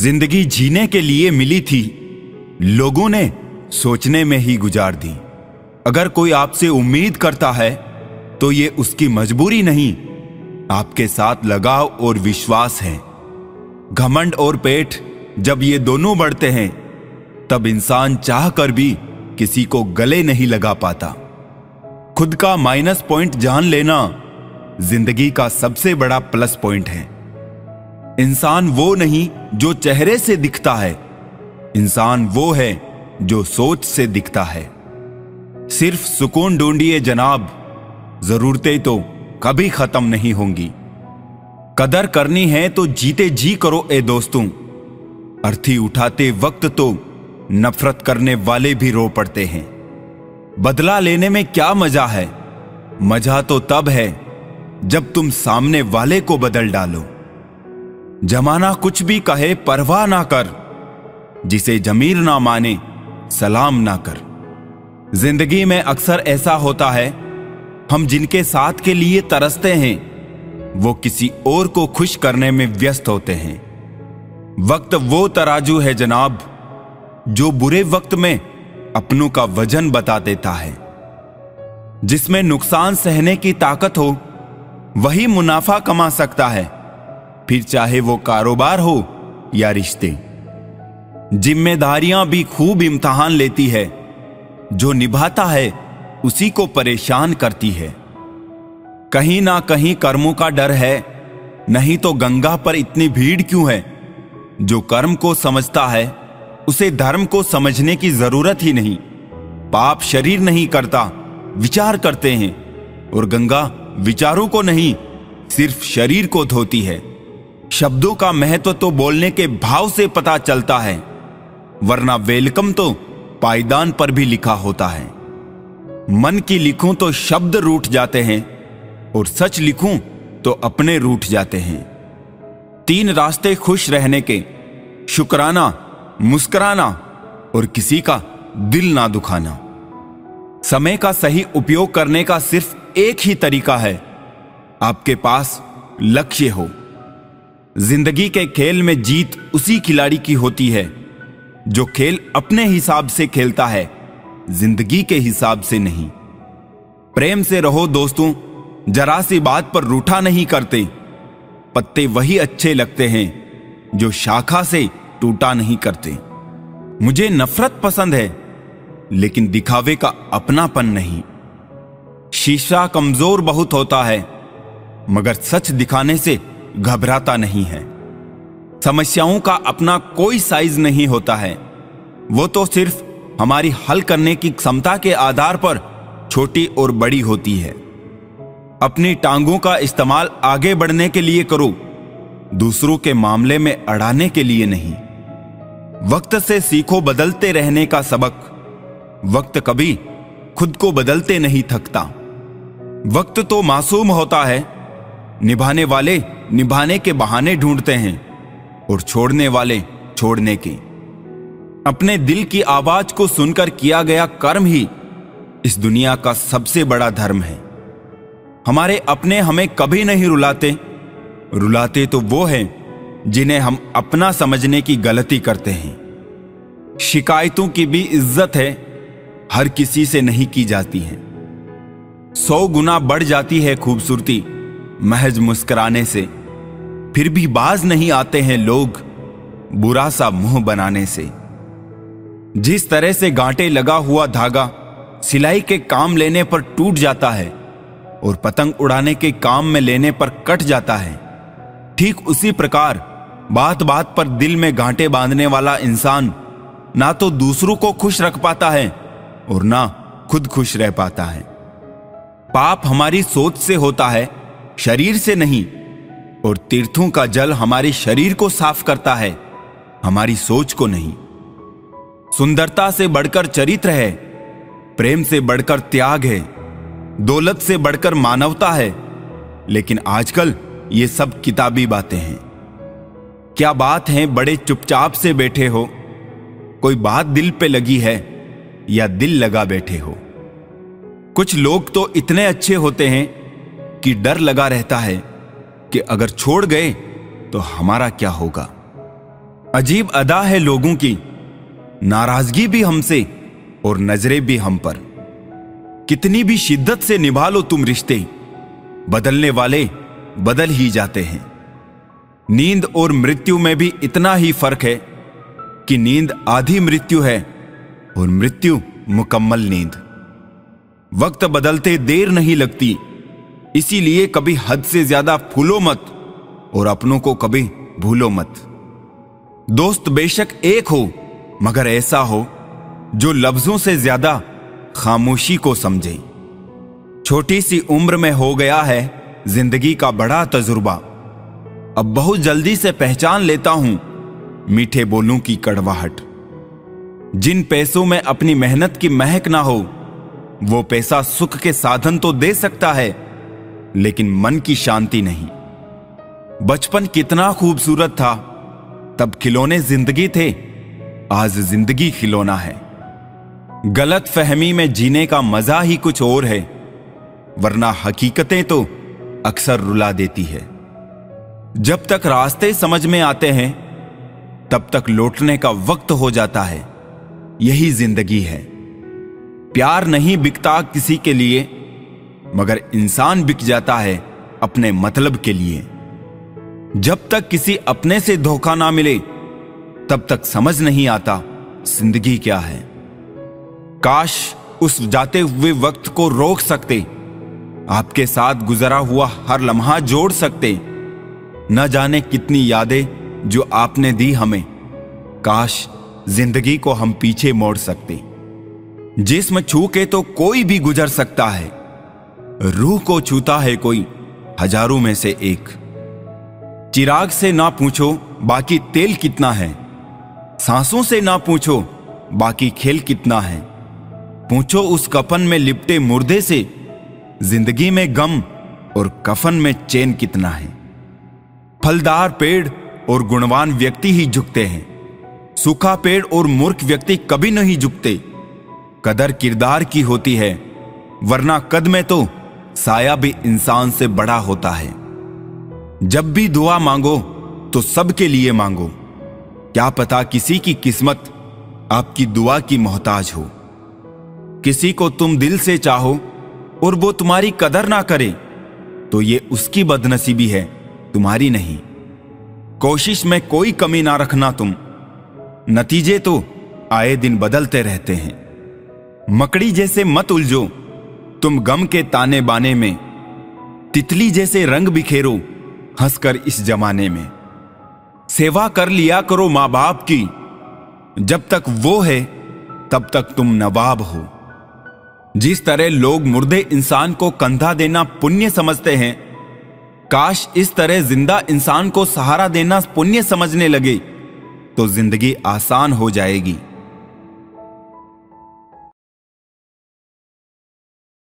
जिंदगी जीने के लिए मिली थी, लोगों ने सोचने में ही गुजार दी। अगर कोई आपसे उम्मीद करता है तो ये उसकी मजबूरी नहीं, आपके साथ लगाव और विश्वास है। घमंड और पेट जब ये दोनों बढ़ते हैं तब इंसान चाह कर भी किसी को गले नहीं लगा पाता। खुद का माइनस पॉइंट जान लेना जिंदगी का सबसे बड़ा प्लस पॉइंट है। इंसान वो नहीं जो चेहरे से दिखता है, इंसान वो है जो सोच से दिखता है। सिर्फ सुकून ढूंढिए जनाब, जरूरतें तो कभी खत्म नहीं होंगी। कदर करनी है तो जीते जी करो ए दोस्तों, अर्थी उठाते वक्त तो नफरत करने वाले भी रो पड़ते हैं। बदला लेने में क्या मजा है? मजा तो तब है जब तुम सामने वाले को बदल डालो। जमाना कुछ भी कहे परवाह ना कर, जिसे जमीर ना माने सलाम ना कर। जिंदगी में अक्सर ऐसा होता है, हम जिनके साथ के लिए तरसते हैं वो किसी और को खुश करने में व्यस्त होते हैं। वक्त वो तराजू है जनाब जो बुरे वक्त में अपनों का वजन बता देता है। जिसमें नुकसान सहने की ताकत हो वही मुनाफा कमा सकता है, फिर चाहे वो कारोबार हो या रिश्ते। जिम्मेदारियां भी खूब इम्तिहान लेती है, जो निभाता है उसी को परेशान करती है। कहीं ना कहीं कर्मों का डर है, नहीं तो गंगा पर इतनी भीड़ क्यों है? जो कर्म को समझता है उसे धर्म को समझने की जरूरत ही नहीं। पाप शरीर नहीं करता, विचार करते हैं, और गंगा विचारों को नहीं सिर्फ शरीर को धोती है। शब्दों का महत्व तो बोलने के भाव से पता चलता है, वरना वेलकम तो पायदान पर भी लिखा होता है। मन की लिखूं तो शब्द रूठ जाते हैं, और सच लिखूं तो अपने रूठ जाते हैं। 3 रास्ते खुश रहने के: शुक्राना, मुस्कुराना और किसी का दिल ना दुखाना। समय का सही उपयोग करने का सिर्फ एक ही तरीका है, आपके पास लक्ष्य हो। जिंदगी के खेल में जीत उसी खिलाड़ी की होती है जो खेल अपने हिसाब से खेलता है, जिंदगी के हिसाब से नहीं। प्रेम से रहो दोस्तों, जरा सी बात पर रूठा नहीं करते। पत्ते वही अच्छे लगते हैं जो शाखा से टूटा नहीं करते। मुझे नफरत पसंद है, लेकिन दिखावे का अपनापन नहीं। शीशा कमजोर बहुत होता है, मगर सच दिखाने से घबराता नहीं है। समस्याओं का अपना कोई साइज नहीं होता है, वो तो सिर्फ हमारी हल करने की क्षमता के आधार पर छोटी और बड़ी होती है। अपनी टांगों का इस्तेमाल आगे बढ़ने के लिए करो, दूसरों के मामले में अड़ाने के लिए नहीं। वक्त से सीखो बदलते रहने का सबक। वक्त कभी खुद को बदलते नहीं थकता। वक्त तो मासूम होता है, निभाने वाले निभाने के बहाने ढूंढते हैं और छोड़ने वाले छोड़ने के। अपने दिल की आवाज को सुनकर किया गया कर्म ही इस दुनिया का सबसे बड़ा धर्म है। हमारे अपने हमें कभी नहीं रुलाते, रुलाते तो वो हैं जिन्हें हम अपना समझने की गलती करते हैं। शिकायतों की भी इज्जत है, हर किसी से नहीं की जाती है। 100 गुना बढ़ जाती है खूबसूरती महज मुस्कुराने से, फिर भी बाज नहीं आते हैं लोग बुरा सा मुंह बनाने से। जिस तरह से गांठे लगा हुआ धागा सिलाई के काम लेने पर टूट जाता है और पतंग उड़ाने के काम में लेने पर कट जाता है, ठीक उसी प्रकार बात बात पर दिल में गांठे बांधने वाला इंसान ना तो दूसरों को खुश रख पाता है और ना खुद खुश रह पाता है। पाप हमारी सोच से होता है, शरीर से नहीं, और तीर्थों का जल हमारे शरीर को साफ करता है, हमारी सोच को नहीं। सुंदरता से बढ़कर चरित्र है, प्रेम से बढ़कर त्याग है, दौलत से बढ़कर मानवता है। लेकिन आजकल ये सब किताबी बातें हैं। क्या बात है बड़े चुपचाप से बैठे हो, कोई बात दिल पे लगी है या दिल लगा बैठे हो। कुछ लोग तो इतने अच्छे होते हैं कि डर लगा रहता है कि अगर छोड़ गए तो हमारा क्या होगा। अजीब अदा है लोगों की, नाराजगी भी हमसे और नजरें भी हम पर। कितनी भी शिद्दत से निभा लो तुम रिश्ते, बदलने वाले बदल ही जाते हैं। नींद और मृत्यु में भी इतना ही फर्क है कि नींद आधी मृत्यु है और मृत्यु मुकम्मल नींद। वक्त बदलते देर नहीं लगती, इसीलिए कभी हद से ज्यादा फूलो मत और अपनों को कभी भूलो मत। दोस्त बेशक एक हो, मगर ऐसा हो जो लफ्जों से ज्यादा खामोशी को समझे। छोटी सी उम्र में हो गया है जिंदगी का बड़ा तजुर्बा, अब बहुत जल्दी से पहचान लेता हूं मीठे बोलों की कड़वाहट। जिन पैसों में अपनी मेहनत की महक ना हो, वो पैसा सुख के साधन तो दे सकता है, लेकिन मन की शांति नहीं। बचपन कितना खूबसूरत था, तब खिलौने जिंदगी थे, आज जिंदगी खिलौना है। गलत फहमी में जीने का मजा ही कुछ और है, वरना हकीकतें तो अक्सर रुला देती है। जब तक रास्ते समझ में आते हैं, तब तक लौटने का वक्त हो जाता है। यही जिंदगी है। प्यार नहीं बिकता किसी के लिए, मगर इंसान बिक जाता है अपने मतलब के लिए। जब तक किसी अपने से धोखा ना मिले, तब तक समझ नहीं आता जिंदगी क्या है। काश उस जाते हुए वक्त को रोक सकते, आपके साथ गुजरा हुआ हर लम्हा जोड़ सकते। न जाने कितनी यादें जो आपने दी हमें, काश जिंदगी को हम पीछे मोड़ सकते। जिस्म छू के तो कोई भी गुजर सकता है, रूह को छूता है कोई हजारों में से एक। चिराग से ना पूछो बाकी तेल कितना है, सांसों से ना पूछो बाकी खेल कितना है। पूछो उस कफन में लिपटे मुर्दे से, जिंदगी में गम और कफन में चैन कितना है। फलदार पेड़ और गुणवान व्यक्ति ही झुकते हैं, सूखा पेड़ और मूर्ख व्यक्ति कभी नहीं झुकते। कदर किरदार की होती है, वरना कद में तो साया भी इंसान से बड़ा होता है। जब भी दुआ मांगो तो सबके लिए मांगो, क्या पता किसी की किस्मत आपकी दुआ की मोहताज हो। किसी को तुम दिल से चाहो और वो तुम्हारी कदर ना करे, तो ये उसकी बदनसीबी है, तुम्हारी नहीं। कोशिश में कोई कमी ना रखना तुम, नतीजे तो आए दिन बदलते रहते हैं। मकड़ी जैसे मत उलझो तुम गम के ताने बाने में, तितली जैसे रंग बिखेरो हंसकर इस जमाने में। सेवा कर लिया करो माँ बाप की, जब तक वो है तब तक तुम नवाब हो। जिस तरह लोग मुर्दे इंसान को कंधा देना पुण्य समझते हैं, काश इस तरह जिंदा इंसान को सहारा देना पुण्य समझने लगे, तो जिंदगी आसान हो जाएगी।